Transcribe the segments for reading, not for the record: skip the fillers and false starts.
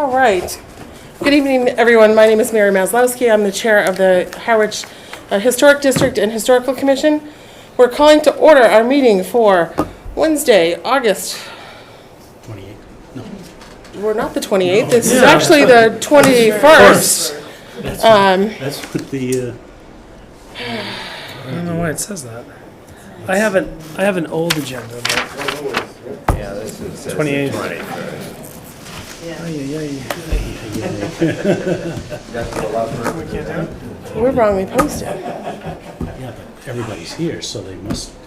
All right. Good evening, everyone. My name is Mary Maslowski. I'm the chair of the Harwich Historic District and Historical Commission. We're calling to order our meeting for Wednesday, August. 28th. No. We're not the 28th. This is actually the 21st. That's what the. I don't know why it says that. I have an old agenda. But Yeah, this is 28th. 23rd. We're wrongly posted. Yeah, but everybody's here, so it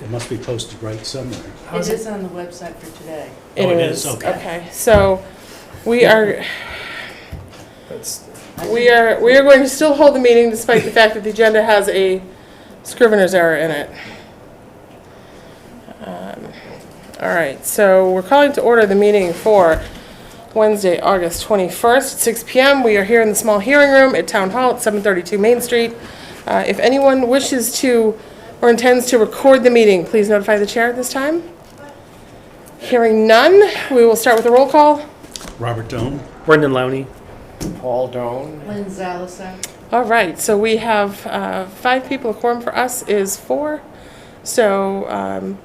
must be posted right somewhere. It is on the website for today. Oh, it is? Okay. Okay, so we are That's going to still hold the meeting despite the fact that the agenda has a scrivener's error in it. All right, so we're calling to order the meeting for Wednesday, August 21st, at 6 p.m. We are here in the small hearing room at Town Hall at 732 Main Street. If anyone wishes to or intends to record the meeting, please notify the chair at this time. Hearing none, we will start with a roll call. Robert Doan? Brendan Lowney. Paul Doan. Lynn Zalisa. All right, so we have 5 people. A quorum for us is 4. So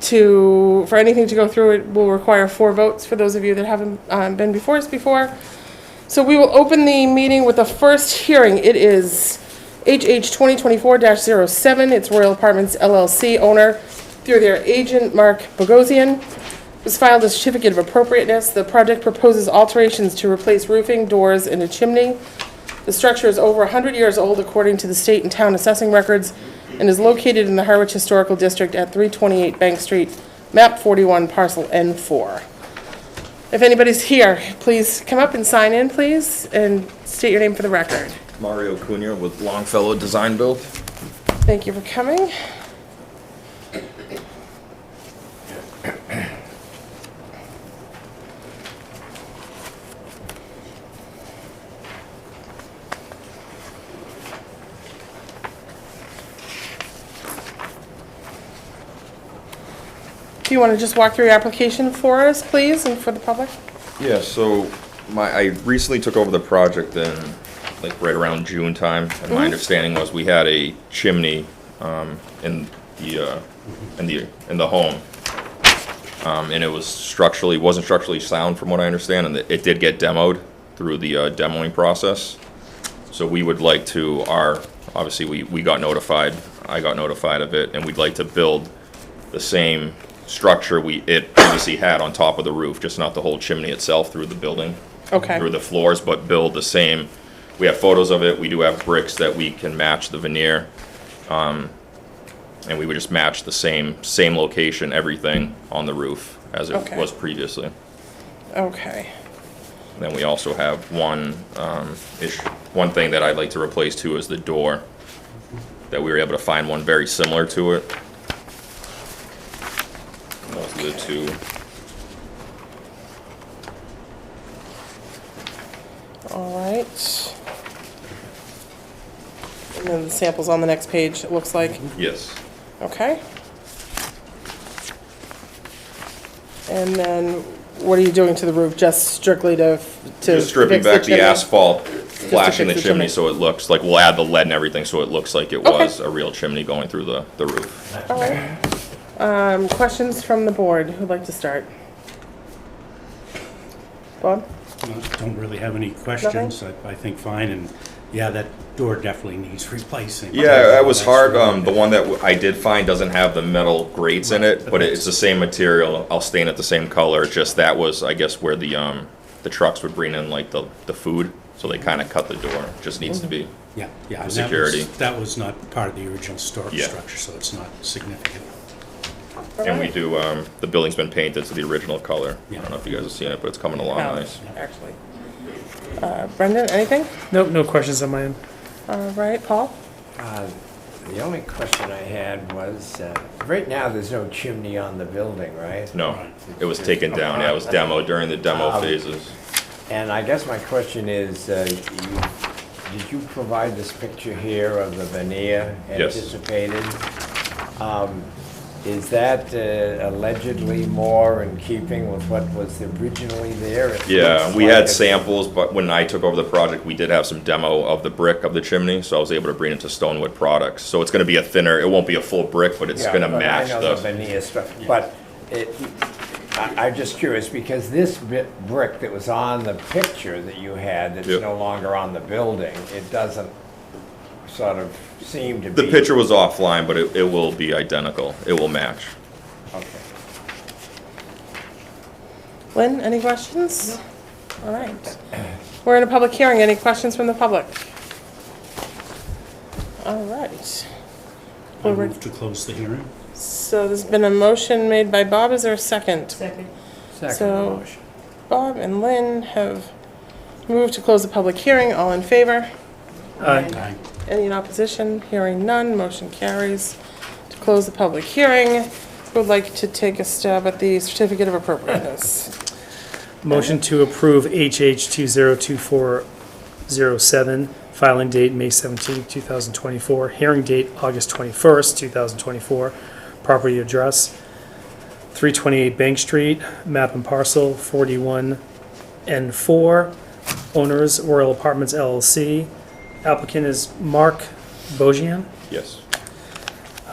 for anything to go through, it will require 4 votes for those of you that haven't been before us before. So we will open the meeting with the first hearing. It is HH 2024-07. It's Royal Apartments LLC owner through their agent, Mark Bogosian. It was filed a certificate of appropriateness. The project proposes alterations to replace roofing, doors, and a chimney. The structure is over 100 years old according to the state and town assessing records and is located in the Harwich Historical District at 328 Bank Street, map 41, parcel N4. If anybody's here, please come up and sign in, please, and state your name for the record. Mario Cunha with Longfellow Design Build. Thank you for coming. Do you want to just walk through your application for us, please, and for the public? Yeah, so I recently took over the project in right around June time, and my understanding was we had a chimney in the home, and it wasn't structurally sound from what I understand, and it did get demoed through the demoing process. So we would like to obviously we got notified, I got notified of it, and we'd like to build the same structure it previously had on top of the roof, just not the whole chimney itself through the building, Okay. through the floors, but build the same. We have photos of it. We do have bricks that we can match the veneer, and we would just match the same location, everything on the roof as it Okay. was previously. Okay. Then we also have one thing that I'd like to replace too is the door. That we were able to find one very similar to it. Those are the two. All right. And then the sample's on the next page, it looks like. Yes. Okay. And then what are you doing to the roof? Just strictly to Just stripping fix the back the chimney? asphalt, flashing the fix the chimney chimney. so it looks like, we'll add the lead and everything so it looks like it Okay. was a real chimney going through the roof. All right. Questions from the board? Who'd like to start? Bob? Don't really have any questions. I think fine, and yeah, that door definitely needs replacing. Yeah, that was That's hard. really- The one that I did find doesn't have the metal grates in it, but it's the same material. I'll stain it the same color. Just that was, I guess, where the trucks would bring in like the food, so they kind of cut the door. Just needs to be. Yeah, and that security. That was not part of the original storage Yeah. structure, so it's not significant. And we do. The building's been painted to the original color. I Yeah. don't know if you guys have seen it, but it's coming along No, nice. actually. Brendan, anything? Nope, no questions on my end. All right, Paul? The only question I had was, right now, there's no chimney on the building, right? No, it was taken down. Yeah, it was demoed during the demo phases. And I guess my question is, did you provide this picture here of the veneer Yes. anticipated? Is that allegedly more in keeping with what was originally there? It Yeah, looks we like had it's- samples, but when I took over the project, we did have some demo of the brick of the chimney, so I was able to bring it to Stonewood Products. So it's gonna be a thinner, it won't be a full brick, but it's Yeah, gonna but match I know the, the veneer stuff, but I'm just curious, because this brick that was on the picture that you had, that's Yep. no longer on the building, it doesn't sort of seem to be. the picture was offline, but it will be identical. It will match. Okay. Lynn, any questions? All right. We're in a public hearing. Any questions from the public? All right. I Well, we're- move to close the hearing. So there's been a motion made by Bob. Is there a second? Second. Second So- motion. Bob and Lynn have moved to close the public hearing. All in favor? Aye. Aye. Any in opposition? Hearing none, motion carries. To close the public hearing, would like to take a stab at the certificate of appropriateness. Motion to approve HH 202407, filing date May 17, 2024, hearing date August 21st, 2024, property address 328 Bank Street, map and parcel 41N4, owners Royal Apartments LLC, applicant is Mark Bojian. Yes.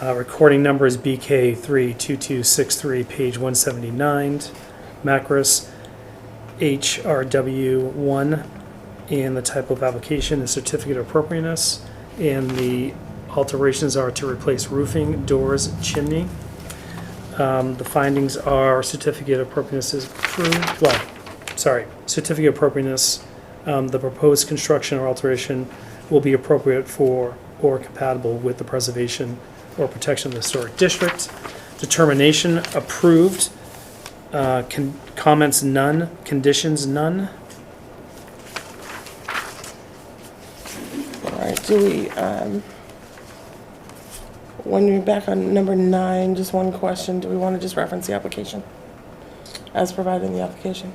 Recording number is BK32263, page 179. Macris HRW1, and the type of application is certificate of appropriateness. And the alterations are to replace roofing, doors, chimney. The findings are certificate of appropriateness is approved, certificate of appropriateness. The proposed construction or alteration will be appropriate for or compatible with the preservation or protection of the historic district. Determination approved. Comments none, conditions none. All right, do we, when we're back on number 9, just one question. Do we want to just reference the application as provided in the application?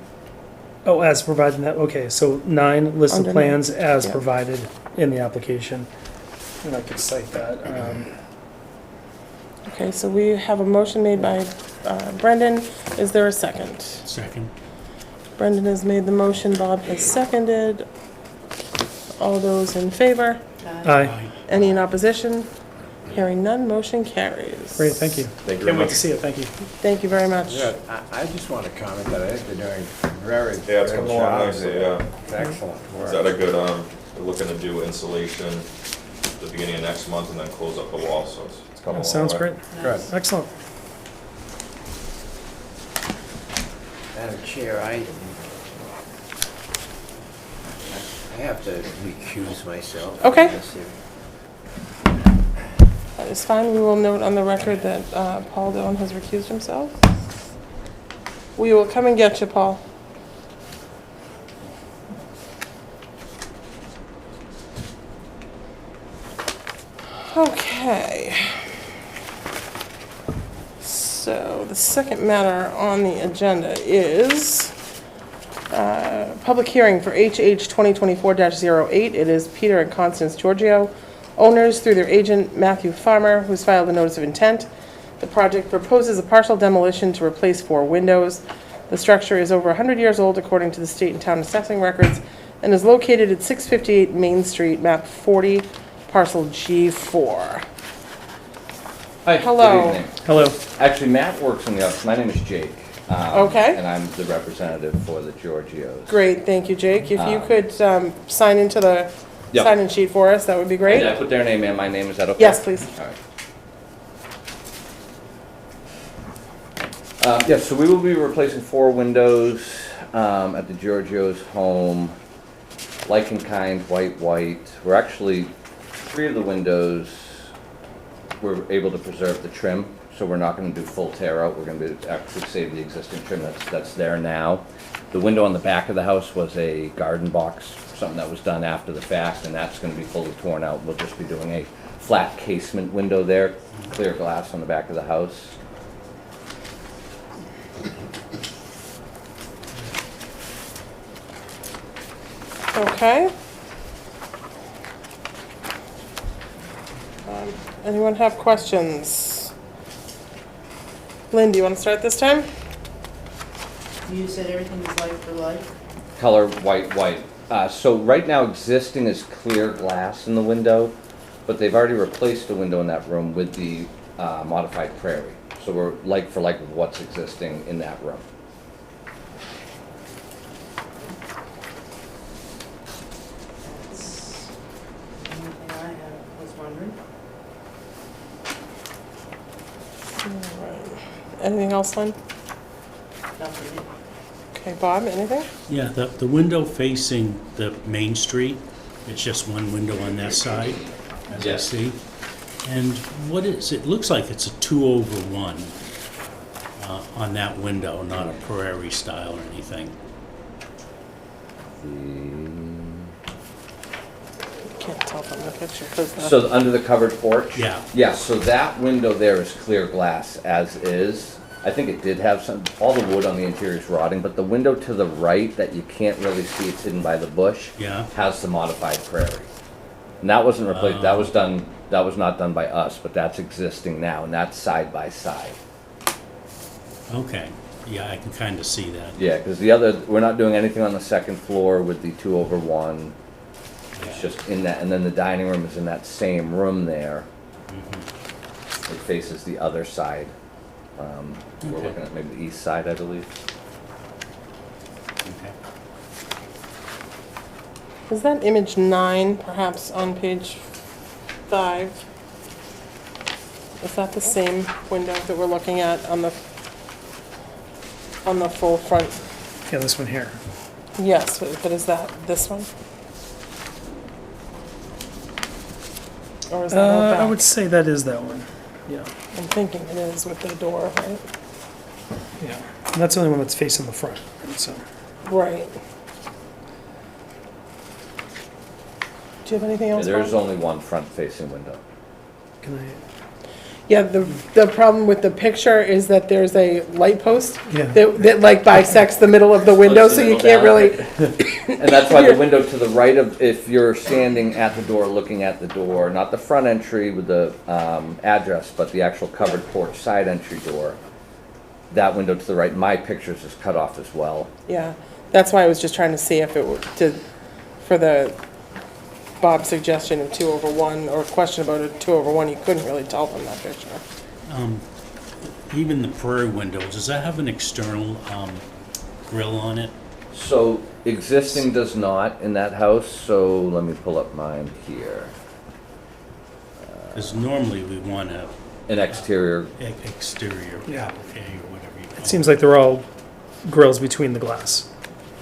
Oh, as provided in that, okay, so 9, list of Under plans as yeah. provided in the application. And I could cite that. Okay, so we have a motion made by Brendan. Is there a second? Second. Brendan has made the motion, Bob has seconded. All those in favor? Aye, Any in opposition? Hearing none, motion carries. great, thank you. Thank you very Can't wait much. to see it, thank you. Thank you very much. Yeah, I just want to comment that I think they're doing very Yeah, it's good coming along job. nicely, yeah. It's excellent Is that a work. good, we're looking to do insulation the beginning of next month and then close up the wall, so it's coming along. Sounds great, Good. excellent. Madam Chair, I have to recuse myself. from Okay. this here. That is fine. We will note on the record that Paul Dillon has recused himself. We will come and get you, Paul. Okay. So the second matter on the agenda is public hearing for HH 2024-08. It is Peter and Constance Giorgio, owners through their agent Matthew Farmer, who's filed a notice of intent. The project proposes a partial demolition to replace 4 windows. The structure is over 100 years old according to the state and town assessing records and is located at 658 Main Street, map 40, parcel G4. Hi, Hello. good evening. Hello, Actually, Matt works in the office. My name is Jake. Okay. And I'm the representative for the Giorgios. Great, thank you, Jake. If you could sign into the Yep. sign-in sheet for us, that would be great. Did I put their name and my name? Is that okay? Yes, please. All right. Yes, so we will be replacing 4 windows at the Giorgio's home. Like in kind, white. We're actually, 3 of the windows, we're able to preserve the trim, so we're not going to do full tear out. We're going to actually save the existing trim that's there now. The window on the back of the house was a garden box, something that was done after the fact, and that's going to be fully torn out. We'll just be doing a flat casement window there, clear glass on the back of the house. Okay. Anyone have questions? Lynn, do you want to start this time? You said everything is like for like? Color white, white. So right now existing is clear glass in the window, but they've already replaced the window in that room with the modified prairie. So we're like for like with what's existing in that room. That's the only thing I was wondering. Anything else, Lynn? Nothing. Okay, Bob, anything? Yeah, the window facing the main street, it's just one window on that side, as I Yeah. see. And what is, it looks like it's a 2/1 on that window, not a prairie style or anything. Can't tell from the picture. 'Cause the- So under the covered porch? Yeah. Yeah, so that window there is clear glass as is. I think it did have some, all the wood on the interior is rotting, but the window to the right that you can't really see, it's hidden by the bush, Yeah. has the modified prairie. And that wasn't replaced, that was done, that was not done by us, but that's existing now, and that's side by side. Okay, yeah, I can kind of see that. Yeah, because the other, we're not doing anything on the second floor with the 2/1. It's just in that, and then the dining room is in that same room there. It faces the other side. We're Okay. looking at maybe the east side, I believe. Okay. Is that image 9 perhaps on page 5? Is that the same window that we're looking at on the full front? Yeah, this one here. Yes, but is that this one? Or is that all I back? would say that is that one. Yeah, I'm thinking it is with the door, right? yeah. And that's the only one that's facing the front, so. Right. Do you have anything Yeah, else? there's Bob? only one front-facing window. Can I, Yeah, the problem with the picture is that there's a light post yeah, that like bisects the middle of the window, so you can't really, And that's why the window to the right of, if you're standing at the door, looking at the door, not the front entry with the address, but the actual covered porch side entry door, that window to the right, my pictures is cut off as well. yeah. That's why I was just trying to see if it would, for the Bob's suggestion of 2/1, or question about a 2/1, you couldn't really tell from that picture. Even the prairie window, does that have an external grill on it? So existing does not in that house, so let me pull up mine here. Because normally we want a An exterior, exterior Yeah. applique or whatever you call it seems like they're all grills between the glass.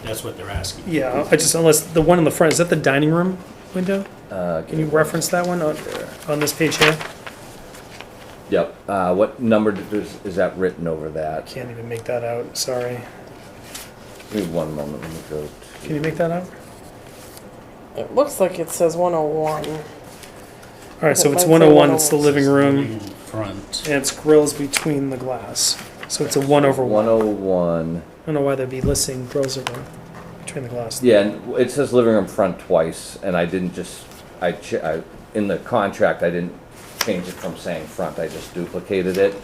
That's what they're asking. Yeah, I just, unless, the one in the front, is that the dining room window? Can you reference that one on this page here? Yep, what number is that written over that? Can't even make that out, sorry. Give me one moment, let me go to. Can you make that out? It looks like it says 101. All right, so It it's might say 101, it's the 101. living room, In front. and it's grills between the glass. So it's a 1/1. 101. I don't know why they'd be listing grills over between the glass. Yeah, and it says living room front twice, and I didn't just, in the contract, I didn't change it from saying front, I just duplicated it.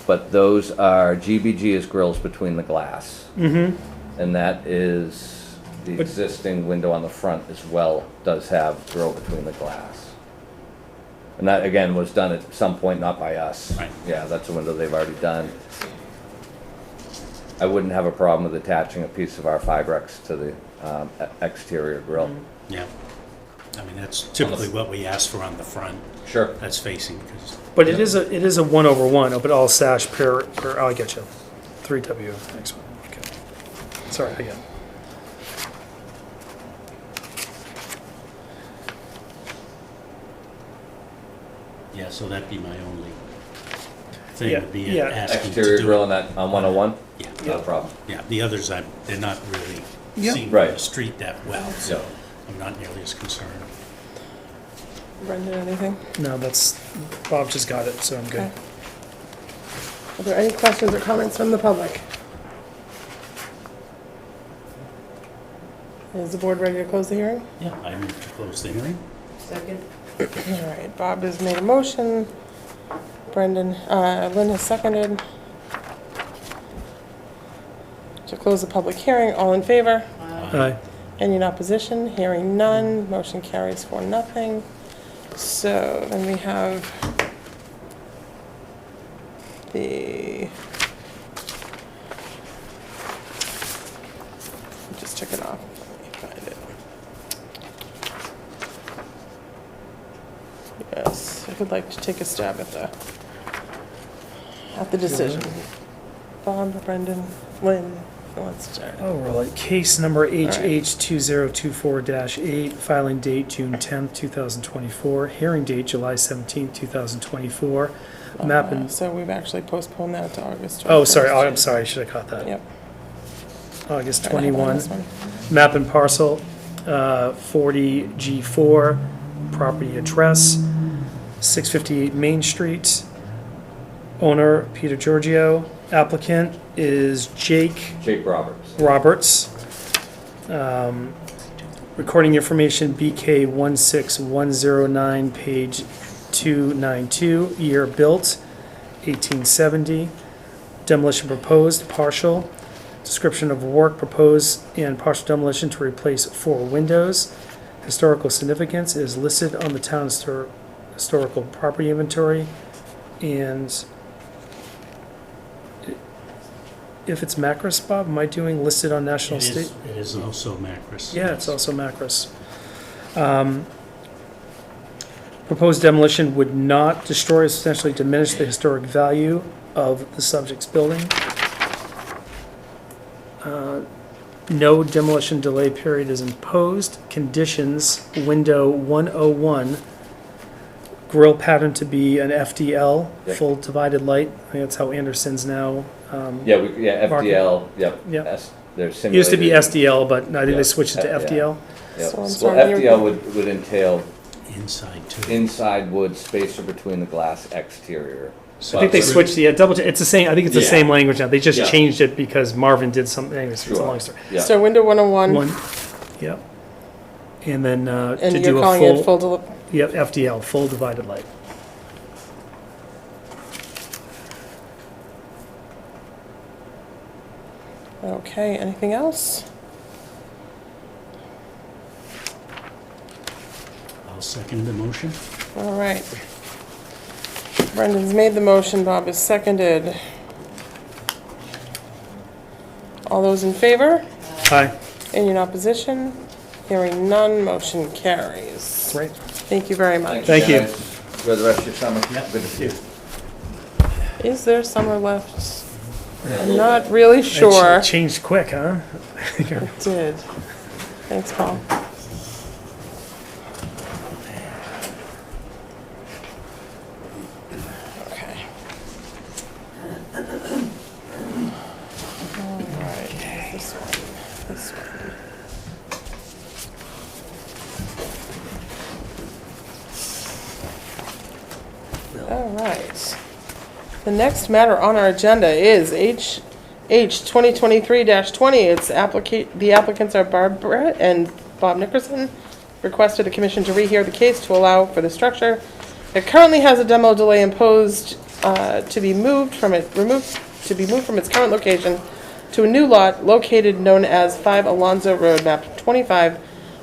But those are, GBG is grills between the glass. Mm-hmm. And that is, the But- existing window on the front as well does have grill between the glass. And that, again, was done at some point, not by us. Right. Yeah, that's a window they've already done. I wouldn't have a problem with attaching a piece of our Fibrex to the exterior grill. Yeah. I mean, that's typically what we ask for on the front. Sure. That's facing, because But it is a 1/1, oh, but all sash oh, I get you. 3W, next one, okay. Sorry, I get it. yeah, so that'd be my only thing, Yeah, would be yeah. asking to Exterior do grill it. on that, on 101? Yeah, Not a problem. yeah, the others, they're not really Yeah. seen Right. from the street that well, so Yeah. I'm not nearly as concerned. Brendan, anything? No, that's, Bob just got it, so I'm good. Okay. Are there any questions or comments from the public? Is the board ready to close the hearing? Yeah, I move to close the hearing. Second? All right, Bob has made a motion. Brendan, Lynn has seconded. to close the public hearing. All in favor? Aye. Any in opposition? Hearing none, motion carries 4-0. So then we have the, just check it off. Let me find it. Yes, I would like to take a stab at the decision. Bob, Brendan, Lynn, who wants to start? Oh, roll it. Case number HH2024-8, filing date June 10th, 2024, hearing date July 17th, 2024. Map and, So we've actually postponed that to August 21st. oh, sorry, I'm sorry, I should have caught that. Yep. August Trying to have it on 21. this one. Map and parcel, 40G4, property address, 658 Main Street. Owner, Peter Giorgio. Applicant is Jake Roberts. Recording information BK16109, page 292, year built, 1870. Demolition proposed, partial. Description of work proposed and partial demolition to replace 4 windows. Historical significance is listed on the town historical property inventory. And if it's Macris, Bob, am I doing listed on National State? It is also Macris. Yeah, it's also Macris. Proposed demolition would not destroy or substantially diminish the historic value of the subject's building. No demolition delay period is imposed. Conditions, window 101, grill pattern to be an FDL, Yep. full divided light. I think that's how Anderson's now. Yeah, FDL, yep. Yep. They're It used to be simulated. SDL, but I think Yeah, they switched it to yeah. FDL. Yep. So I'm Well, sorry, FDL would entail Inside too. inside wood spacer between the glass exterior. I think they switched the double. It's the same. I think it's the Yeah. same language now. They just Yeah. changed it because Marvin did something. Anyways, it's a Sure. long story. Yeah. So window 101, One, yep. And then to and do you're a calling full, it full yep, FDL, full divided light. Okay, anything else? I'll second the motion. All right. Brendan's made the motion, Bob has seconded. All those in favor? Aye. Any in opposition? Hearing none, motion carries. Great. Thank you very much. Thank you. guys. Enjoy the rest of your summer. Yeah. Good to see you. Is there summer left? I'm not really sure. It changed quick, huh? It did. Thanks, Paul. Okay. All right, this one, this one. All right. The next matter on our agenda is H 2023-20. It's the applicants are Barbara and Bob Nickerson. Requested the commission to rehear the case to allow for the structure. It currently has a demo delay imposed to be moved from its current location to a new lot located known as 5 Alonzo Road, map 25,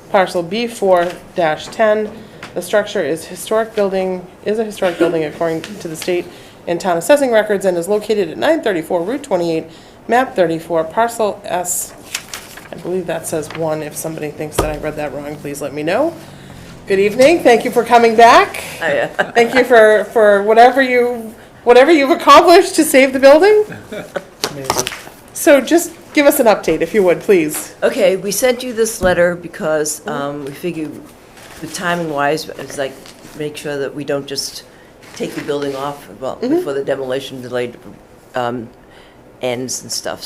parcel B4-10. The structure is a historic building according to the state and town assessing records and is located at 934 Route 28, map 34, parcel S. I believe that says 1. If somebody thinks that I read that wrong, please let me know. Good evening. Thank you for coming back. Thank you for whatever you've accomplished to save the building. Amazing. So just give us an update, if you would, please. Okay, we sent you this letter because we figured, the timing-wise, it's like, make sure that we don't just take the building off, well, before the demolition delay ends and stuff.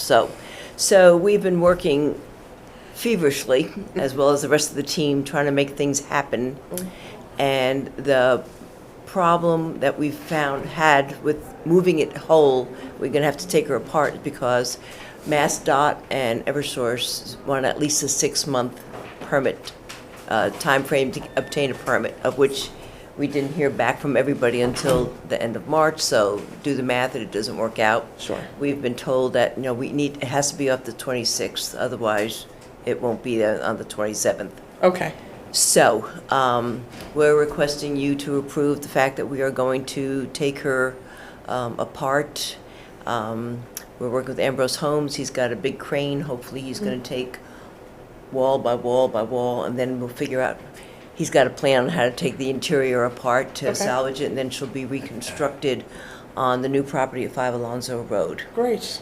So we've been working feverishly, as well as the rest of the team, trying to make things happen. And the problem that we've had with moving it whole, we're gonna have to take her apart because MassDOT and Eversource want at least a 6-month permit timeframe to obtain a permit, of which We didn't hear back from everybody until the end of March, so do the math and it doesn't work out. Sure. We've been told that, it has to be up the 26th, otherwise it won't be there on the 27th. Okay. So, we're requesting you to approve the fact that we are going to take her apart. We're working with Ambrose Homes. He's got a big crane. Hopefully, he's going to take wall by wall by wall, and then we'll figure out. He's got a plan on how to take the interior apart to Okay. salvage it, and then she'll be reconstructed on the new property at 5 Alonzo Road. Great.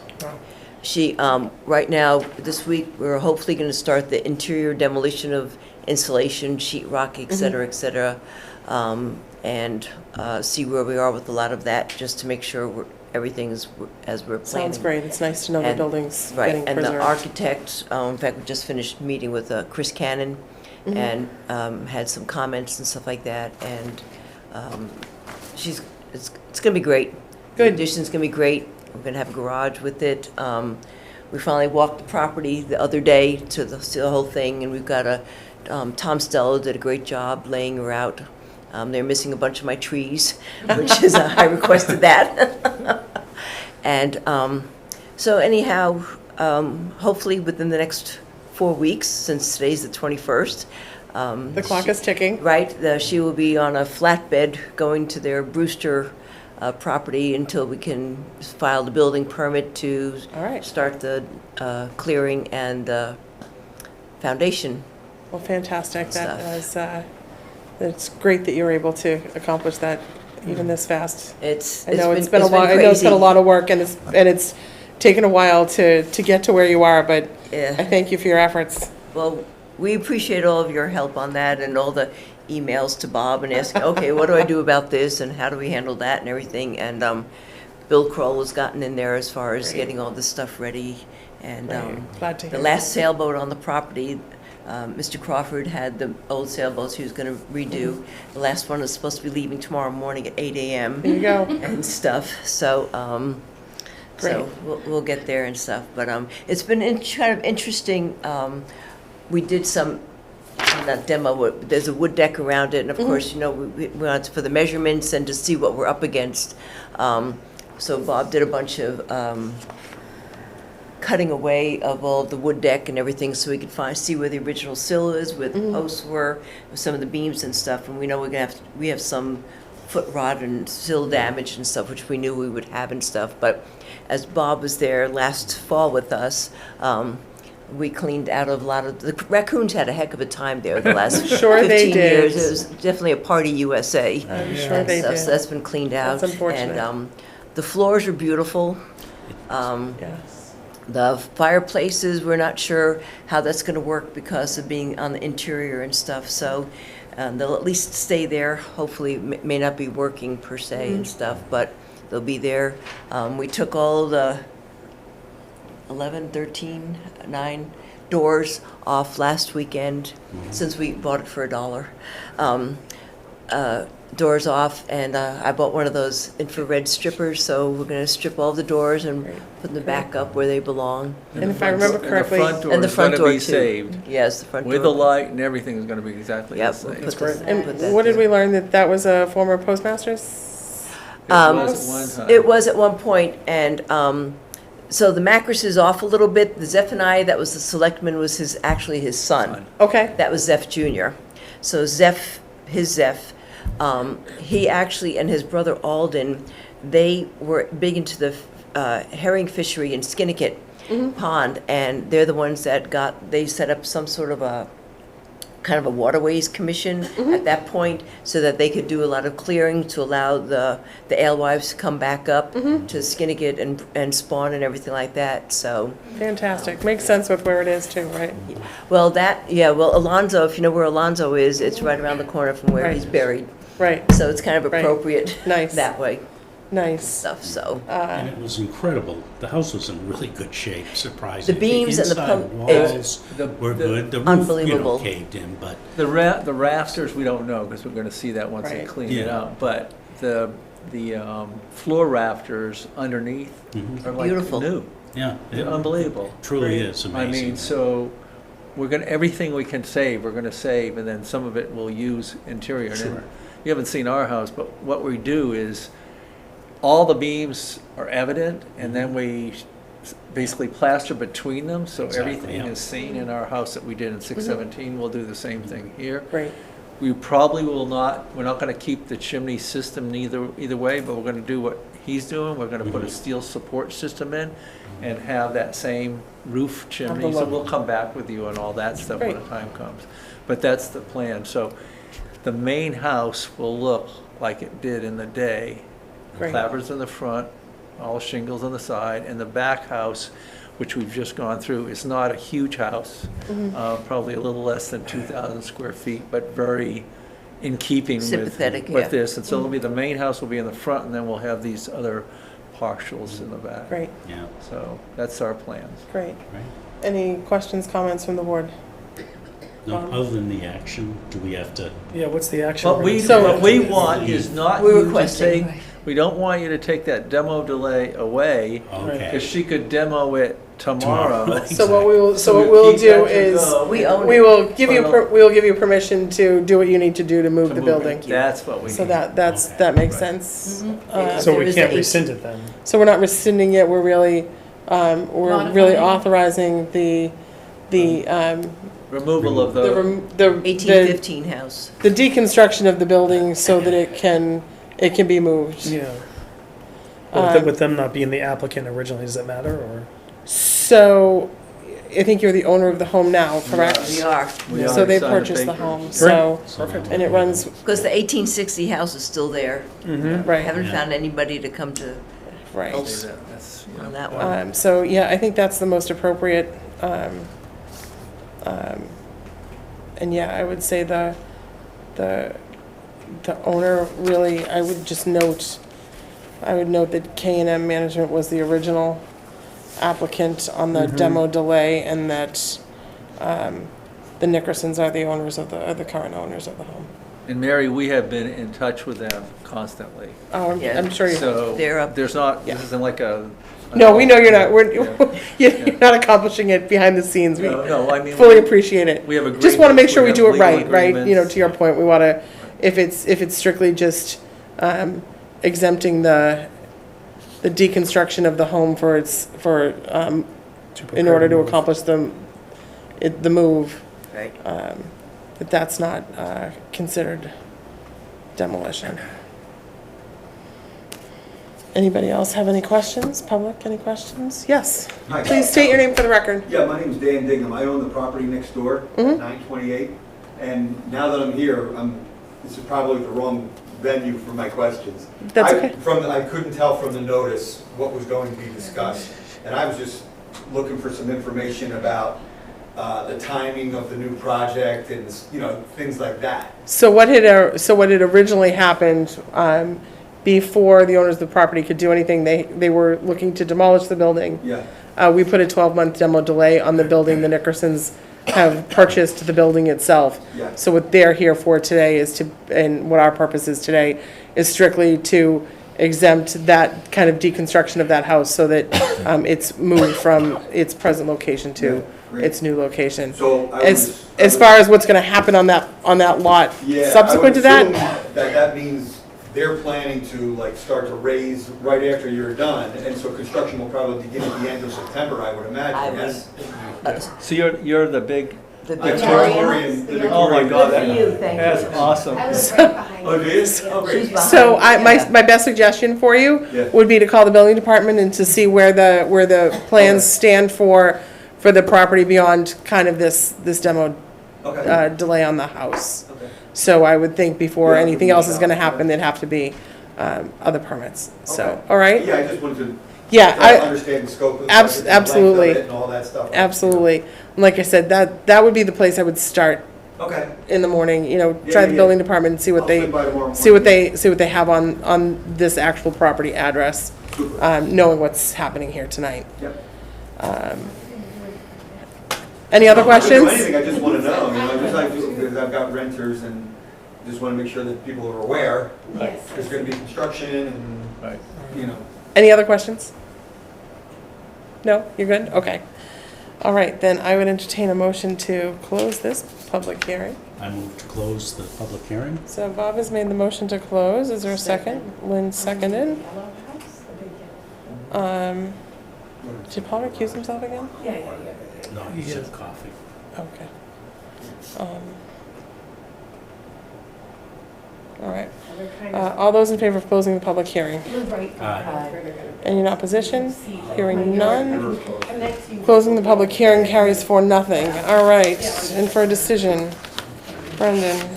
She, right now, this week, we're hopefully going to start the interior demolition of insulation, sheetrock, et cetera, and see where we are with a lot of that, just to make sure everything is as we're planning. Sounds great. It's nice to know the And- building's Right, getting and the preserved. architect, in fact, we just finished meeting with Chris Cannon, and had some comments and stuff like that, and it's going to be great. Good. The addition's going to be great. We're going to have a garage with it. We finally walked the property the other day to the whole thing, and we've got Tom Stello did a great job laying her out. They're missing a bunch of my trees, which is, I requested that. And so anyhow, hopefully within the next 4 weeks, since today's the 21st. The clock is ticking. Right, she will be on a flatbed going to their Brewster property until we can file the building permit to All right. start the clearing and foundation. Well, fantastic. That Stuff. is, it's great that you were able to accomplish that even this fast. It's I know it's been a it's lot. I know it's been a crazy. lot of work, and it's taken a while to get to where you are. But Yeah. I thank you for your efforts. Well, we appreciate all of your help on that and all the emails to Bob and asking, okay, what do I do about this and how do we handle that and everything? And Bill Kroll has gotten in there as far as getting all this stuff ready. And Glad to hear the last sailboat on the property, Mr. Crawford had the old sailboats he was going to redo. The last one is supposed to be leaving tomorrow morning at 8 a.m. There you go. and stuff. So, so we'll get there and stuff. But it's been kind of interesting. We did some, not demo, there's a wood deck around it, and of course, we went for the measurements and to see what we're up against. So Bob did a bunch of cutting away of all the wood deck and everything, so we could see where the original sill is, where the posts were, with some of the beams and stuff. And we know we have some foot rot and sill damage and stuff, which we knew we would have and stuff. But as Bob was there last fall with us, we cleaned out of a lot of, the raccoons had a heck of a time there the last Sure 15 they did. years. It was definitely a party USA. I'm sure and they stuff, did. so that's been cleaned out. That's unfortunate. And the floors are beautiful. Yes. The fireplaces, we're not sure how that's going to work because of being on the interior and stuff. So they'll at least stay there. Hopefully, may not be working per se and stuff, but they'll be there. We took all the 11, 13, 9 doors off last weekend since we bought it for $1. Doors off, and I bought one of those infrared strippers, so we're going to strip all the doors and put them back up where they belong. And if I remember correctly, And the front door And the is front gonna door be too. saved. Yes, the front door. With the light and everything is gonna be exactly the Yep, same. we'll It put and put that what did there. we learn that was a former postmaster's? was at one time. It was at one point, and so the mattress is off a little bit. The Zephaniah, that was the selectman, was actually his son. Okay. That was Zeph Jr. So Zeph, he actually, and his brother Alden, they were big into the herring fishery in Skinnicket Pond, and they're the ones that they set up some sort of a kind of a waterways commission at that point, so that they could do a lot of clearing to allow the alewives to come back up to Skinnicket and spawn and everything like that. So, Fantastic. Makes sense with where it is too, right? well, Alonzo, if you know where Alonzo is, it's right around the corner from where Right. he's buried. Right. So it's kind of Right. appropriate Nice. that way Nice. stuff. So And it was incredible. The house was in really good shape, surprisingly. The beams and the inside walls The- were the- good. The roof, Unbelievable. caved in, but The rafters, we don't know, because we're gonna see that once they Right. clean it Yeah. up, but the floor rafters underneath are like Beautiful. new. yeah, it Unbelievable. truly is I amazing. mean, so everything we can save, we're gonna save, and then some of it we'll use interior. And then Sure. you haven't seen our house, but what we do is, all the beams are evident, and then we basically plaster between them, so Exactly, everything yeah. is seen in our house that we did in 617. We'll do the same thing here. Great. We probably will not, we're not gonna keep the chimney system either way, but we're gonna do what he's doing. We're gonna put a steel support system in and have that same roof chimney. So look. we'll come back with you on all that stuff when the Great. time comes. But that's the plan. So the main house will look like it did in the day. Great. Clapboards in the front, all shingles on the side, and the back house, which we've just gone through, is not a huge house, probably a little less than 2,000 square feet, but very in keeping Sympathetic, with yeah. this. And so it'll be, the main house will be in the front, and then we'll have these other partials in the back. Great, Yeah, So that's our plans. great. right. Any questions, comments from the board? No, other than the action, do we have to, Yeah, what's the action? What we're we, gonna So- what we want is not We're you to requesting. take, we don't want you to take that demo delay away, okay. because she could demo it tomorrow. Tomorrow. So what we will, so what we we'll keep do that to is, go. We own we it. will give you, But- we will give you permission to do what you need to do to move To the move it. building. That's what we need. So that Okay. that makes Right. sense. Yeah. So There we is can't the rescind it then? So we're not rescinding it, we're really Modifying. authorizing the Removal of the the, rem- the 1815 house. the deconstruction of the building so that it can be moved. Yeah. Well, Um, with them not being the applicant originally, does that matter, or? So I think you're the owner of the home now, correct? We are, we So already they signed the purchased the paper. home, so, Perfect. and it runs, because the 1860 house is still there. Mm-hmm. right, Haven't Yeah. found anybody to come to right. That's, on that one. So, yeah, I think that's the most appropriate. And yeah, I would say the owner really, I would note that K&M Management was the original applicant on the demo delay, and that the Nickersons are the owners of are the current owners of the home. And Mary, we have been in touch with them constantly. Oh, Yeah. I'm sure you. So They're up. there's not, Yeah. this isn't like a. No, we know you're not, Yeah. you're not accomplishing it behind the scenes. We No, I mean. fully appreciate it. We have agreements. Just want to make sure we have do it legal right, right? You know, agreements. to your point, we want to, if it's strictly just exempting the deconstruction of the home in order to accomplish the move, Right. that that's not considered demolition. Anybody else have any questions? Public, any questions? Yes. Hi. Please state your name for the record. Yeah, my name's Dan Dignam. I own the property next door, Mhm. 928. And now that I'm here, this is probably the wrong venue for my questions. That's I- okay. I couldn't tell from the notice what was going to be discussed. And I was just looking for some information about the timing of the new project and, things like that. So what had originally happened, before the owners of the property could do anything, they were looking to demolish the building. Yeah, We put a 12-month demo delay on the building. The Nickersons have purchased the building itself. yeah. So what they're here for today is and what our purpose is today, is strictly to exempt that kind of deconstruction of that house so that it's moved from its present location Yeah, to great. its new location. So I As far as what's gonna happen on that lot Yeah, subsequent to I would that? assume that means they're planning to start to raise right after you're done, and so construction will probably begin at the end of September, I would imagine. I yes? was, So you're the big, the I'm Victorian. the oh my Victorian. God, Good for you, that- thank that's you. awesome. I was right behind Oh, you. it is? Oh, great. She's behind. So my Yeah. best suggestion for you Yeah. would be to call the building department and to see where the plans stand for the property beyond kind of this demo Okay. delay on the house. Okay. So I would think before Yeah, anything we else can is gonna shop, happen, yeah. there'd have to be other permits. So, Okay. all right? Yeah, I just wanted to Yeah, try to understand the scope of the project, and the length of absolutely. it and all that stuff. absolutely. And like I said, that would be the place I would start Okay. in the morning, Yeah, try the yeah. building department and see what I'll they, swing by tomorrow see what morning. they have on this actual property address, Super. knowing what's happening here tonight. Yep. Any other I'm not gonna do questions? anything, I just want to know, because I've got renters and just want to make sure that people are aware. Yes. There's going to be construction and, Right. Any other questions? No, you're good? Okay. All right, then I would entertain a motion to close this public hearing. I move to close the public hearing. So Bob has made the motion to close. Is there a second? Lynn seconded. Did Paul recuse himself again? No, he said coffee. Okay. All right. All those in favor of closing the public hearing? Any in opposition? Hearing none. Closing the public hearing carries 4-0. All right, and for a decision, Brendan.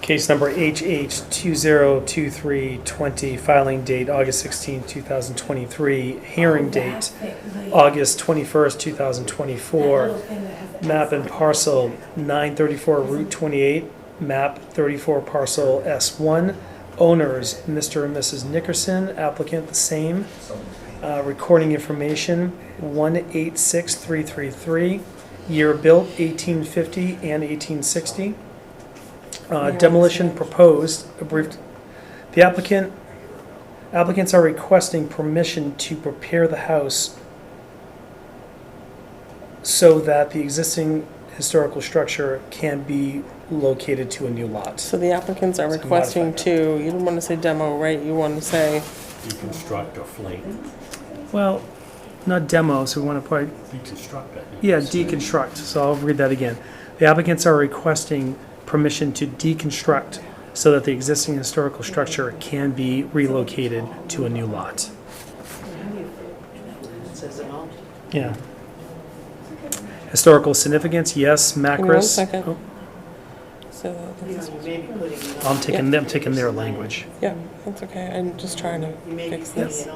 Case number HH 202320, filing date August 16, 2023, hearing date August 21st, 2024, map and parcel 934 Route 28, map 34 parcel S1, owners Mr. and Mrs. Nickerson, applicant the same, recording information 186333, year built 1850 and 1860. Demolition proposed, the applicants are requesting permission to prepare the house so that the existing historical structure can be located to a new lot. So the applicants are requesting to, you don't want to say demo, right? You want to say, Deconstruct or flake. Well, not demo, so we want to put, Deconstruct, I think. yeah, deconstruct, so I'll read that again. The applicants are requesting permission to deconstruct so that the existing historical structure can be relocated to a new lot. Yeah. Historical significance, yes. give me 1 Macris. second. Oh, So, that's- I'm taking their language. yeah, that's okay. I'm just trying to fix this.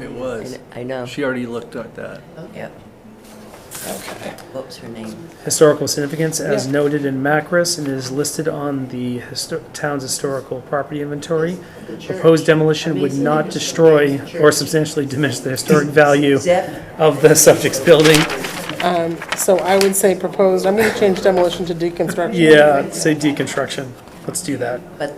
It was. I know. She already looked at that. Yep. Okay. What was her name? Historical significance as Yeah. noted in Macris and is listed on the town's historical property inventory. Proposed demolition would not destroy or substantially diminish the historic value Zep. of the subject's building. So I would say proposed, I'm going to change demolition to deconstruction. Yeah, say deconstruction. Let's do that. But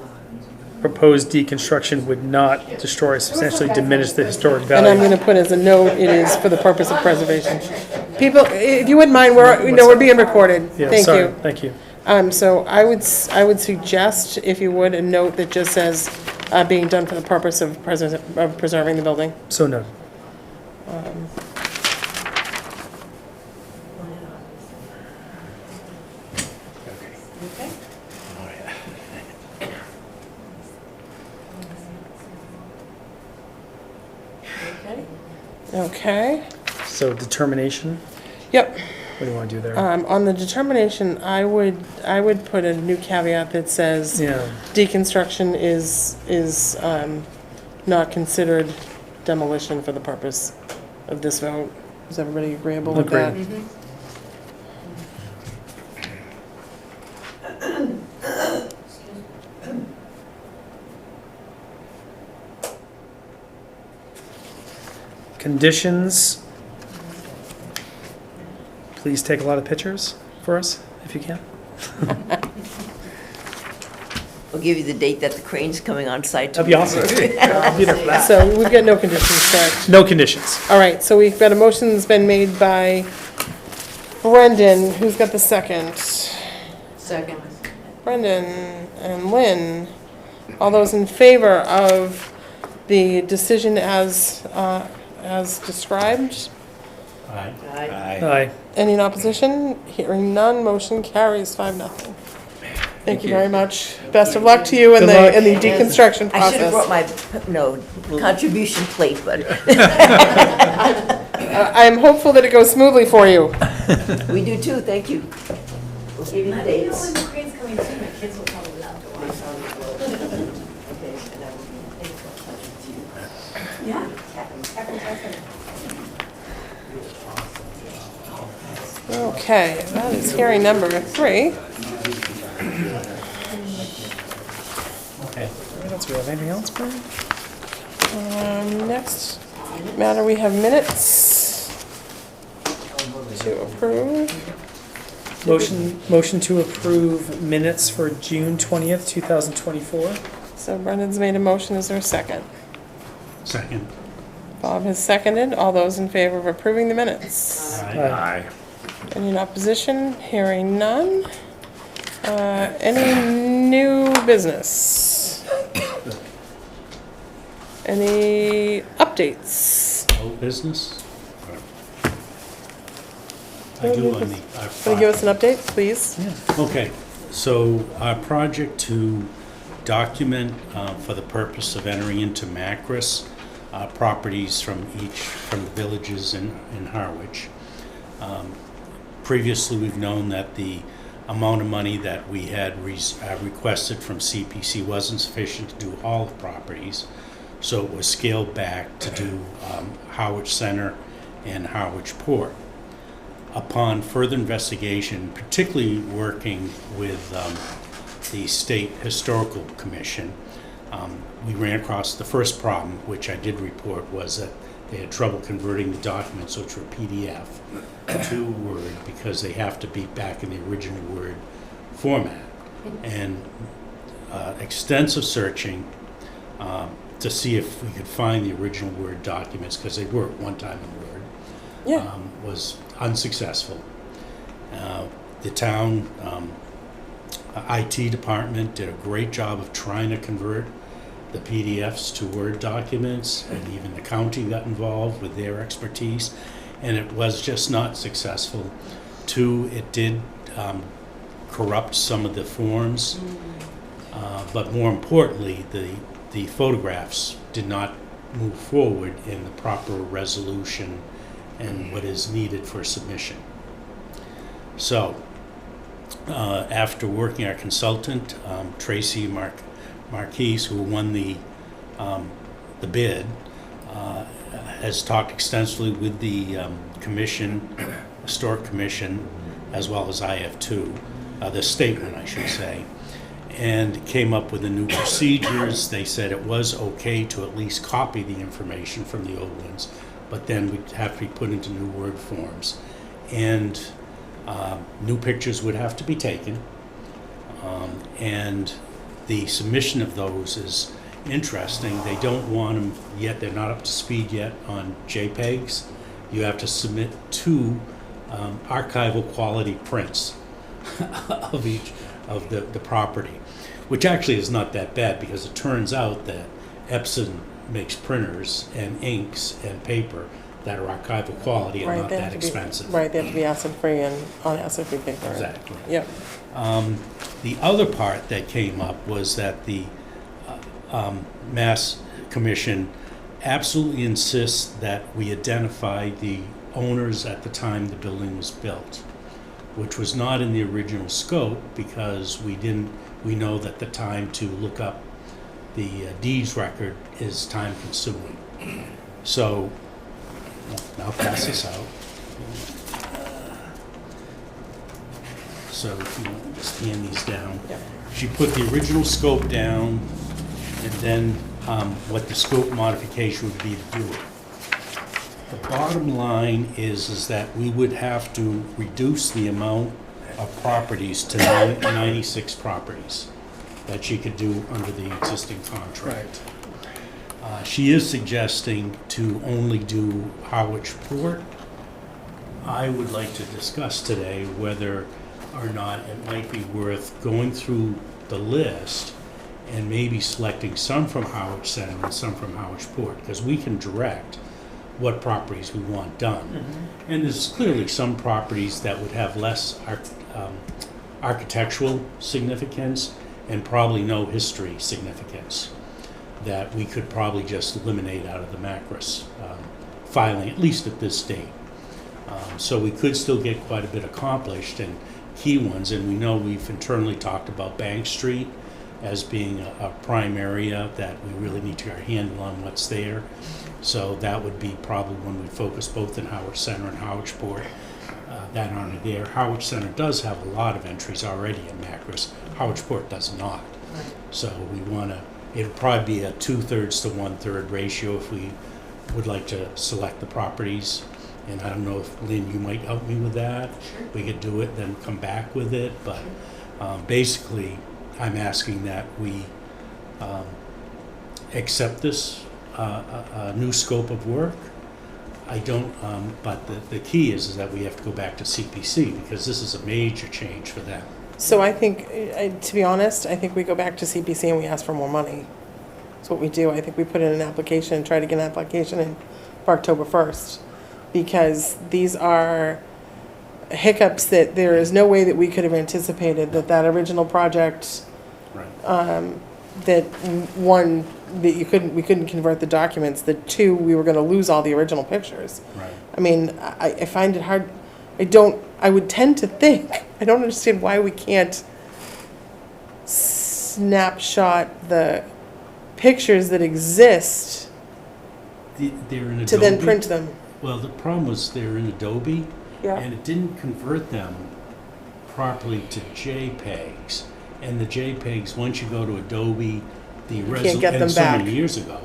Proposed deconstruction would not destroy or substantially diminish the historic And I'm value. going to put as a note, it is for the purpose of preservation. People, if you wouldn't mind, we're being recorded. Yeah, Thank sorry. you. Thank you. So I would suggest, if you would, a note that just says, being done for the purpose of preserving the building. So no. Okay. So determination, Yep. what do you want to do there? On the determination, I would put a new caveat that says Yeah, deconstruction is not considered demolition for the purpose of this vote. Is everybody agreeable with that? Agreed. Conditions. Please take a lot of pictures for us, if you can. We'll give you the date that the crane's coming on site. That'd be awesome. I'll be there for that. So we've got no conditions, correct? No conditions. All right, so we've got a motion that's been made by Brendan. Who's got the second? Second. Brendan and Lynn. All those in favor of the decision as described? Aye. Aye. Any in opposition? Hearing none, motion carries 5-0. Thank you very much. Best of luck to you in Good the luck. in the deconstruction I should have brought process. my, contribution plate, but I'm hopeful that it goes smoothly for you. we do too, thank you. We'll give you the dates. the crane's coming soon, my kids will probably love to watch. Okay, that is hearing number 3. Okay. What else we have? Anything else, Brian? Next matter, we have minutes to approve. Motion to approve minutes for June 20th, 2024. So Brendan's made a motion. Is there a second? Second. Bob has seconded. All those in favor of approving the minutes? Aye. Aye. Any in opposition? Hearing none. Any new business? Any updates? Old business? I do on the. Can you give us an update, please? Okay, so our project to document for the purpose of entering into Macris properties from the villages in Harwich. Previously, we've known that the amount of money that we had requested from CPC wasn't sufficient to do all the properties, so it was scaled back to do Harwich Center and Harwich Port. Upon further investigation, particularly working with the State Historical Commission, we ran across the first problem, which I did report, was that they had trouble converting the documents, which were PDF, to Word, because they have to be back in the original Word format. And extensive searching to see if we could find the original Word documents, because they were at one time in Word, was unsuccessful. The town IT department did a great job of trying to convert the PDFs to Word documents, and even the county got involved with their expertise, and it was just not successful. Two, it did corrupt some of the forms, but more importantly, the photographs did not move forward in the proper resolution and what is needed for submission. So, after working, our consultant, Tracy Marquise, who won the bid, has talked extensively with the Historic Commission, as well as IF2, the statement, I should say, and came up with the new procedures. They said it was okay to at least copy the information from the old ones, but then we'd have to be put into new Word forms. And new pictures would have to be taken. And the submission of those is interesting. They don't want them yet, they're not up to speed yet on JPEGs. You have to submit 2 archival quality prints of each of the property, which actually is not that bad, because it turns out that Epson makes printers and inks and paper that are archival quality and not that expensive. Right, they have to be acid-free and on acid-free paper. Exactly. Yep. The other part that came up was that the Mass Commission absolutely insists that we identify the owners at the time the building was built, which was not in the original scope, because we know that the time to look up the deeds record is time consuming. So I'll pass this out. So if you want to just hand these down. Yep. She put the original scope down, and then what the scope modification would be to do it. The bottom line is that we would have to reduce the amount of properties to 96 properties that she could do under the existing contract. She is suggesting to only do Harwich Port. I would like to discuss today whether or not it might be worth going through the list and maybe selecting some from Harwich Center and some from Harwich Port, because we can direct what properties we want done. And there's clearly some properties that would have less architectural significance and probably no history significance that we could probably just eliminate out of the Macris filing, at least at this date. So we could still get quite a bit accomplished, and key ones, and we know we've internally talked about Bank Street as being a prime area that we really need to get our handle on what's there. So that would be probably when we focus both in Harwich Center and Harwich Port. That aren't there. Harwich Center does have a lot of entries already in Macris. Harwich Port does not. So we want to, it'll probably be a 2/3 to 1/3 ratio if we would like to select the properties. And I don't know if, Lynn, you might help me with that. We could do it, then come back with it. But basically, I'm asking that we accept this new scope of work. I don't, but the key is that we have to go back to CPC, because this is a major change for them. So I think, to be honest, I think we go back to CPC and we ask for more money. That's what we do. I think we put in an application and try to get an application in for October 1st. Because these are hiccups that there is no way that we could have anticipated that original project, Right. that one, that we couldn't convert the documents, that two, we were gonna lose all the original pictures. Right. I mean, I find it hard, I would tend to think, I don't understand why we can't snapshot the pictures that exist They're in Adobe. to then print them. Well, the problem was they're in Adobe, Yeah. and it didn't convert them properly to JPEGs. And the JPEGs, once you go to Adobe, the can't get them and so back. many years ago,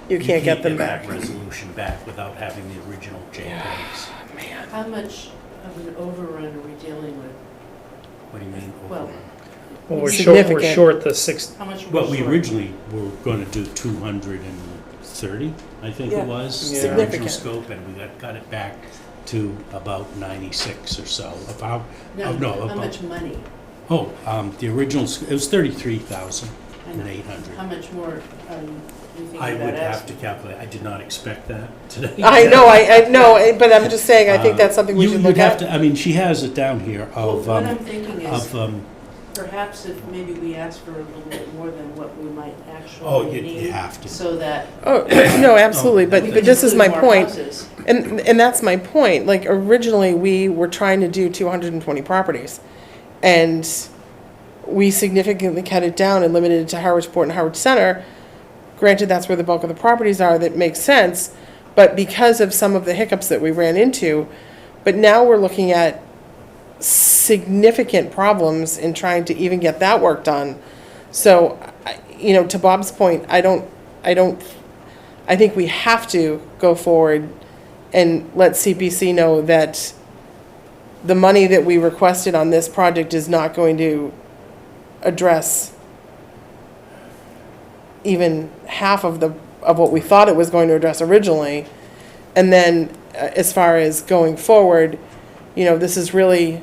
You can't get them that back. resolution back without having the original JPEGs. How much of an overrun are we dealing with? What do you mean? Well, overrun? Well, we're Significant. short the six, How much? Well, we short? originally were going to do 230, I think Yeah. it was, Yeah. the original Significant. scope, and we got it back to about 96 or so. About, No, no, how about, much money? the original, it was 33,800. How much more are you thinking I about would have to asking? calculate, I did not expect that today. I know, I know, but I'm just saying, I think that's something we You- should you'd look have at. to, I mean, she has it down here Well, of, what I'm thinking is, of, perhaps if maybe we ask for a little bit more than what we might oh, actually you need, have to. so that Oh, no, absolutely, but we but can this is my include more point. houses. And that's my point. Like, originally, we were trying to do 220 properties. And we significantly cut it down and limited it to Harwichport and Howard Center. Granted, that's where the bulk of the properties are, that makes sense. But because of some of the hiccups that we ran into, but now we're looking at significant problems in trying to even get that work done. So, to Bob's point, I think we have to go forward and let CPC know that the money that we requested on this project is not going to address even half of what we thought it was going to address originally. And then, as far as going forward, this is really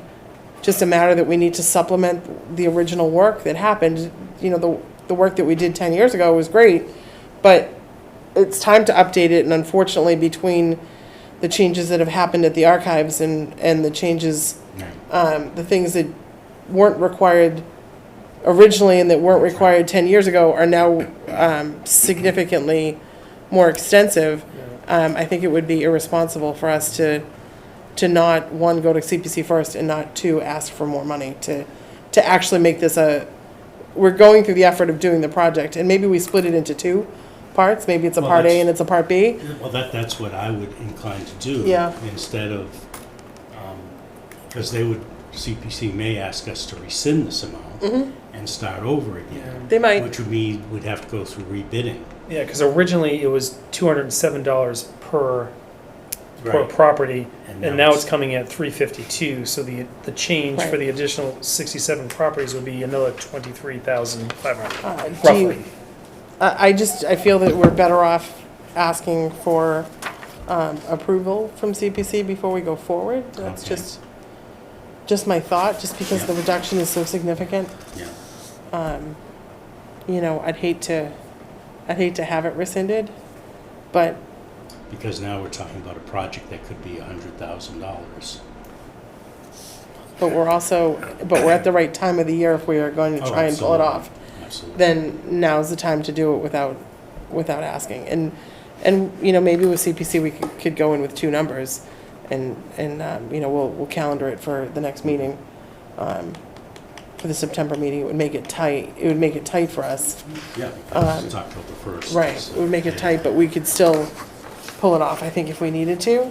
just a matter that we need to supplement the original work that happened. The work that we did 10 years ago was great, but it's time to update it. And unfortunately, between the changes that have happened at the archives and the changes, the things that weren't required originally and that weren't required 10 years ago are now significantly more extensive. I think it would be irresponsible for us to not, one, go to CPC first, and not, two, ask for more money to actually make this we're going through the effort of doing the project, and maybe we split it into two parts. Maybe it's a Well, part A that's- and it's a part B. Well, that's what I would incline to do. Yeah. Instead of, because CPC may ask us to rescind this amount and start over again. They might. Which would mean we'd have to go through rebidding. yeah, because originally it was $207 per Right. property, And and now now it's- it's coming at $352. So the change for Right. the additional 67 properties would be another $23,500 Do you- roughly. I feel that we're better off asking for approval from CPC before we go forward. That's Okay. just my thought, just because Yeah. the reduction is so significant. Yeah. I'd hate to have it rescinded, but Because now we're talking about a project that could be $100,000. we're at the right time of the year if we are going to Oh, try and pull it absolutely. off. Absolutely. Then now's the time to do it without asking. And maybe with CPC, we could go in with two numbers and we'll calendar it for the next meeting. For the September meeting, it would make it tight. It would make it tight for us. Yeah, because it's October 1st. Right, so- it would make it tight, but we could still pull it off, I think, if we needed to.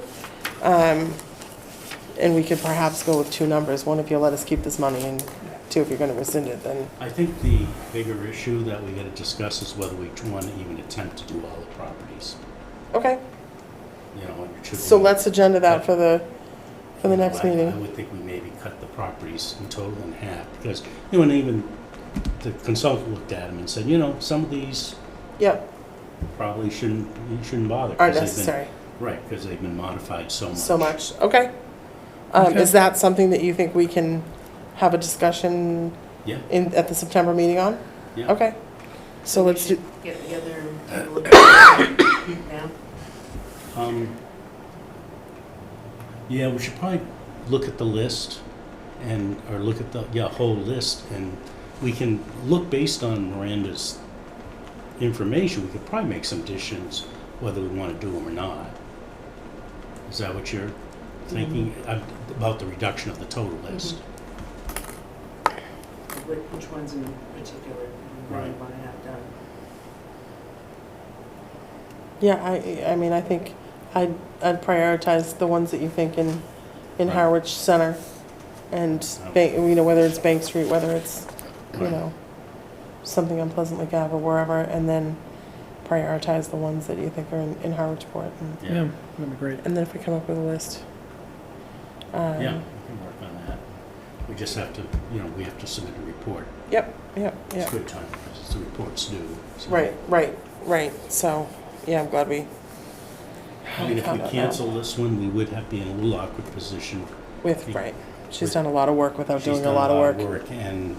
And we could perhaps go with two numbers. One, if you'll let us keep this money, and two, if you're gonna rescind it, then, I think the bigger issue that we gotta discuss is whether we want to even attempt to do all the properties. okay. Should So we- let's agenda that for the next I meeting. would think we maybe cut the properties in total in half, because, and even the consultant looked at them and said, some of these Yep, probably you shouldn't bother. 'cause aren't they've been- necessary Right, because they've been modified so much. so much. Okay. Okay. Is that something that you think we can have a discussion Yeah, at the September meeting on? yeah. Okay, so let's do, Get together and take a look at it now. Yeah, we should probably look at the list or look at the, whole list, and we can look based on Miranda's information, we could probably make some additions whether we want to do them or not. Is that what you're thinking about the reduction of the total list? Which ones in particular you really Right. want to have done? yeah, I mean, I think I'd prioritize the ones that you think in Right. Harwich Center and, whether it's Bank Street, whether it's, something on Pleasant Lake Ave or wherever, and then prioritize the ones that you think are in Harwichport. Yeah, that'd be great. And then if we come up with a list. Yeah, we can work on that. We just have to, we have to submit a report. Yep. It's good time, because the report's due. so- Right. So, yeah, I'm glad we. I mean, if found we out cancel this one, we would be in a little awkward position. right. She's done a lot of work without She's doing a done lot of work. And,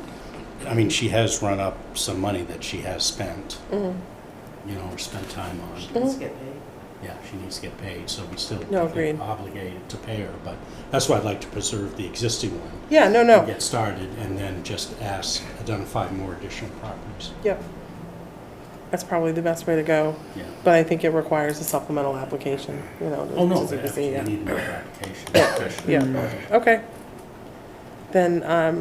I mean, she has run up some money that she has spent, Mhm. or spent time on. Let's get paid. Yeah, she needs to get paid, so we still No, I think, agreed. obligated to pay her. But that's why I'd like to preserve the existing one. Yeah, no. And get started, and then just identify more additional properties. Yep. That's probably the best way to go, Yeah. but I think it requires a supplemental application, to Oh, no, to we see, yeah. need another application. Yeah. Okay. Then, I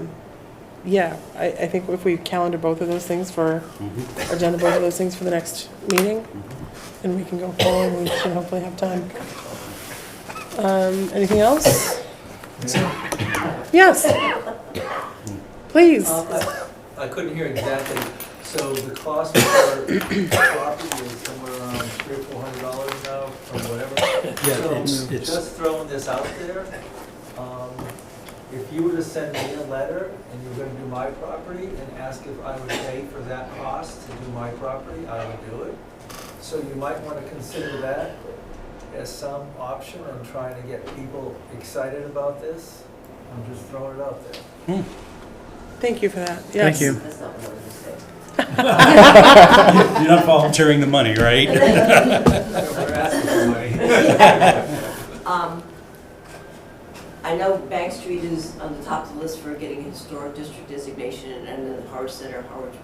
think if we calendar both of those things agenda both of those things for the next meeting, and we can go forward, we should hopefully have time. Anything else? Yes. Please. I couldn't hear exactly, so the cost for property is somewhere around $300 or $400 now, or whatever? Yeah, So, it's- just throwing this out there, if you were to send me a letter and you were gonna do my property and ask if I would pay for that cost to do my property, I would do it. So you might wanna consider that as some option in trying to get people excited about this. I'm just throwing it out there. Thank you for that. Thank Yes. you. That's not what I was saying. You're not volunteering the money, right? We're asking for money. I know Bank Street is on the top of the list for getting a historic district designation, and then the Harwich Center, Harwich.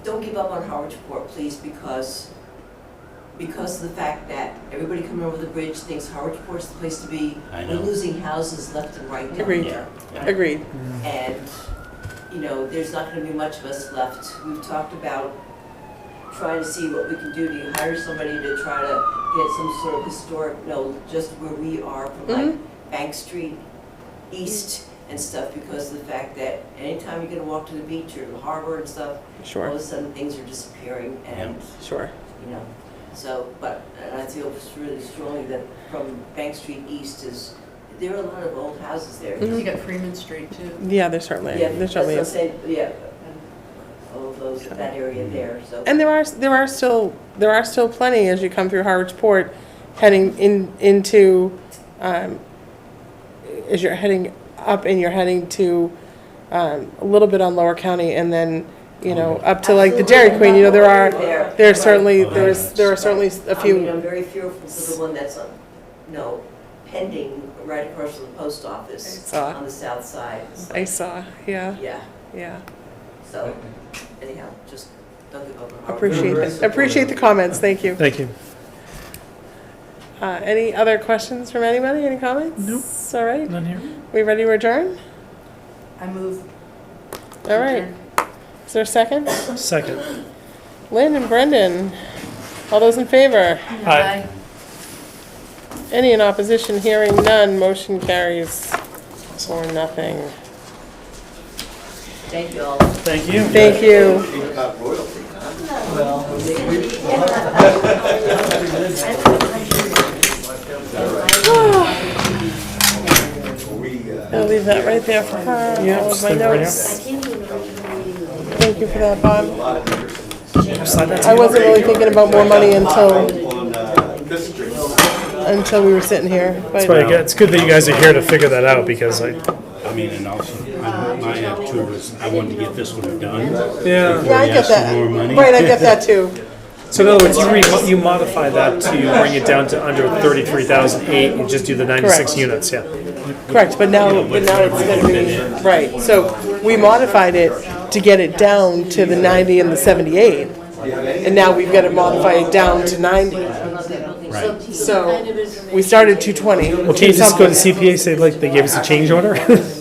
Don't give up on Harwichport, please, because of the fact that everybody coming over the bridge thinks Harwichport's the place to be. I We're know. losing houses left and right down Agreed. there. Agreed. And, there's not gonna be much of us left. We've talked about trying to see what we can do. Do you hire somebody to try to get some sort of historic, just where we are from like Bank Street East and stuff, because of the fact that anytime you're gonna walk to the beach or the harbor and stuff, all Sure. of a sudden things are disappearing and, Sure. so, and I feel really strongly that from Bank Street East there are a lot of old houses there. You got Freeman Street too. Yeah, there certainly, Yeah, there certainly that's is. what I'm saying, yeah, all of those, that area there, so. And there are still plenty as you come through Harwichport, heading into, as you're heading up and you're heading to, a little bit on Lower County, and then, up to like the Dairy Queen, there are certainly, there are certainly a I mean, few, I'm very fearful for the one that's, pending right across from the post office saw. on the south side. It's I like, saw, yeah, yeah, so anyhow, just don't give up on Harvard. appreciate the comments, thank you. Thank you. Any other questions from anybody, any comments? Nope. All right, None here? we ready to adjourn? I move. All right, is there a second? Second. Lynn and Brendan, all those in favor? Aye. Any in opposition? Hearing none, motion carries 4-0. Thank you all. Thank you. Thank you. About royalty, I'll leave that right there for her. Yeah, All of just my leave it right notes. Thank you for that, Bob. Slide that to I you. wasn't really thinking about more money until on this street. we were sitting here, But but it's good that you guys are here to figure that out, because I I mean, and also, my attitude was, I wanted to get this one done. Yeah. Yeah, I We get asked for that. more money. Right, I get that too. So in other words, you modify that to bring it down to under 33,008 and just do the 96 Correct. units, yeah. Correct, but now it's gonna be, right, so we modified it to get it down to the 90 and the 78. And now we've got to modify it down to 90. Right. So we started 220. Well, can't you just go to CPA, say like they gave us a change order?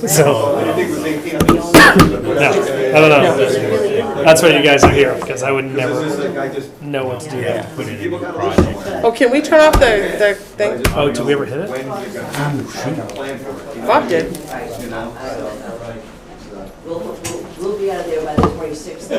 So, I think it was 18. no, I don't know. That's why you guys are here, because I would never I just, know what to do Yeah, there. put it in the project. Oh, can we turn off the thing? Oh, did we ever hit it? when you're gonna plan for it. Bob did. You know, so. We'll be out of there by the 26th.